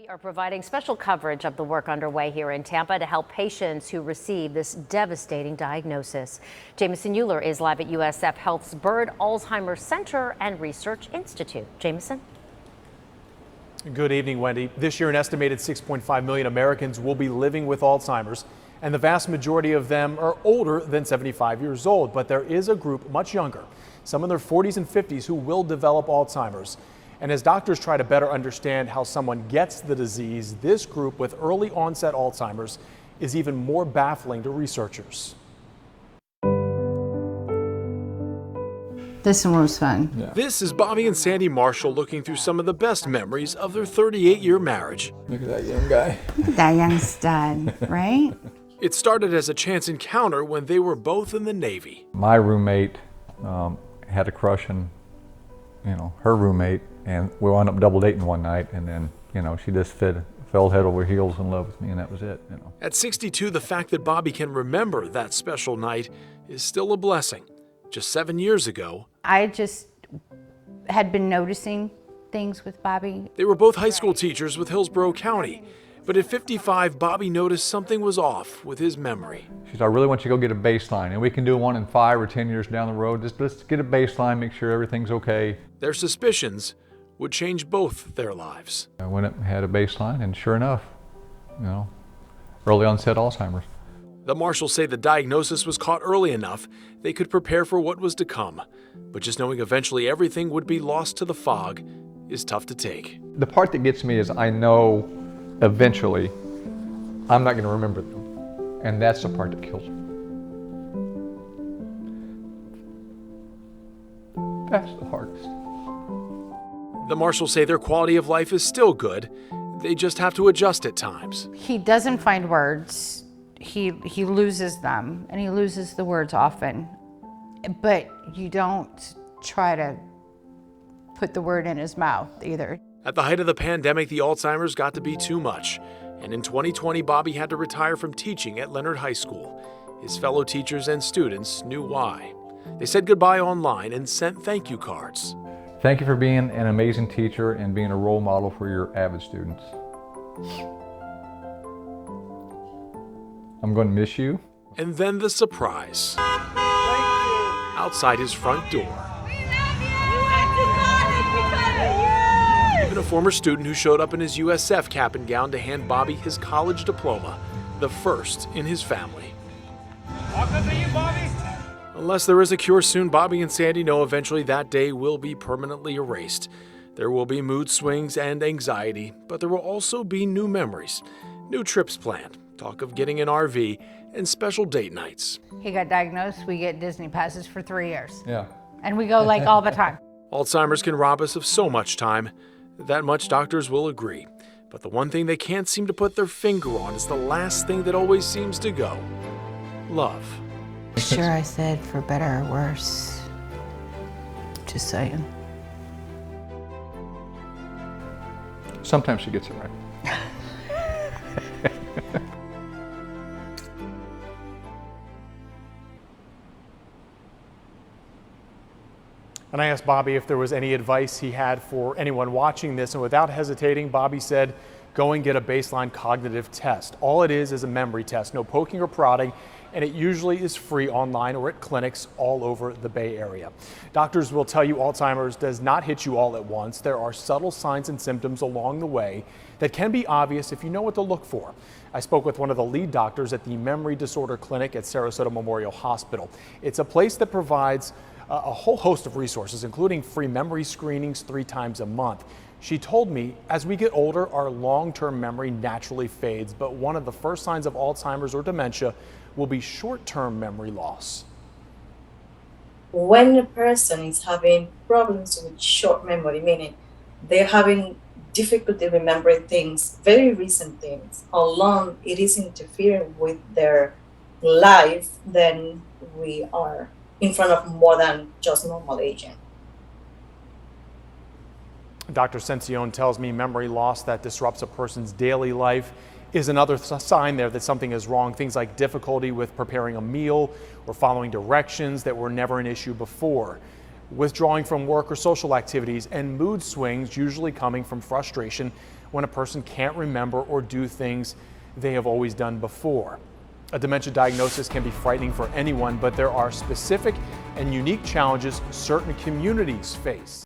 We are providing special coverage of the work underway here in Tampa to help patients who receive this devastating diagnosis. Jameson Euler is live at USF Health's Bird Alzheimer Center and Research Institute. Jameson. Good evening, Wendy. This year, an estimated 6.5 million Americans will be living with Alzheimer's, and the vast majority of them are older than 75 years old. But there is a group much younger, some in their 40s and 50s, who will develop Alzheimer's. And as doctors try to better understand how someone gets the disease, this group with early onset Alzheimer's is even more baffling to researchers. This one was fun. Yeah. This is Bobby and Sandy Marshall looking through some of the best memories of their 38-year marriage. Look at that young guy. Look at that young stud, right? It started as a chance encounter when they were both in the Navy. My roommate had a crush on, her roommate, and we wound up double dating one night, and then, she just fell head over heels in love with me, and that was it. At 62, the fact that Bobby can remember that special night is still a blessing. Just 7 years ago, I just had been noticing things with Bobby. They were both high school teachers with Hillsborough County. But at 55, Bobby noticed something was off with his memory. She said, I really want you to go get a baseline, and we can do one in 5 or 10 years down the road. Just let's get a baseline, make sure everything's okay. Their suspicions would change both their lives. I went up and had a baseline, and sure enough, early onset Alzheimer's. The Marshalls say the diagnosis was caught early enough they could prepare for what was to come. But just knowing eventually everything would be lost to the fog is tough to take. The part that gets me is I know eventually I'm not going to remember them. And that's the part that kills me. That's the hardest. The Marshalls say their quality of life is still good. They just have to adjust at times. He doesn't find words. He loses them, and he loses the words often. But you don't try to put the word in his mouth either. At the height of the pandemic, the Alzheimer's got to be too much. And in 2020, Bobby had to retire from teaching at Leonard High School. His fellow teachers and students knew why. They said goodbye online and sent thank you cards. Thank you for being an amazing teacher and being a role model for your avid students. I'm going to miss you. And then the surprise. Outside his front door. Even a former student who showed up in his USF cap and gown to hand Bobby his college diploma, the first in his family. Welcome to you, Bobby. Unless there is a cure soon, Bobby and Sandy know eventually that day will be permanently erased. There will be mood swings and anxiety, but there will also be new memories, new trips planned, talk of getting an RV, and special date nights. He got diagnosed, we get Disney passes for 3 years. Yeah. And we go like all the time. Alzheimer's can rob us of so much time. That much doctors will agree. But the one thing they can't seem to put their finger on is the last thing that always seems to go. Love. Sure, I said for better or worse. Just saying. Sometimes she gets it right. And I asked Bobby if there was any advice he had for anyone watching this, and without hesitating, Bobby said, go and get a baseline cognitive test. All it is a memory test, no poking or prodding, and it usually is free online or at clinics all over the Bay Area. Doctors will tell you Alzheimer's does not hit you all at once. There are subtle signs and symptoms along the way that can be obvious if you know what to look for. I spoke with one of the lead doctors at the Memory Disorder Clinic at Sarasota Memorial Hospital. It's a place that provides a whole host of resources, including free memory screenings 3 times a month. She told me, as we get older, our long-term memory naturally fades, but one of the first signs of Alzheimer's or dementia will be short-term memory loss. When a person is having problems with short memory, meaning they're having difficulty remembering things, very recent things, how long it is interfering with their life, then we are in front of more than just normal aging. Dr. Sencione tells me memory loss that disrupts a person's daily life is another sign there that something is wrong. Things like difficulty with preparing a meal or following directions that were never an issue before. Withdrawing from work or social activities, and mood swings usually coming from frustration when a person can't remember or do things they have always done before. A dementia diagnosis can be frightening for anyone, but there are specific and unique challenges certain communities face.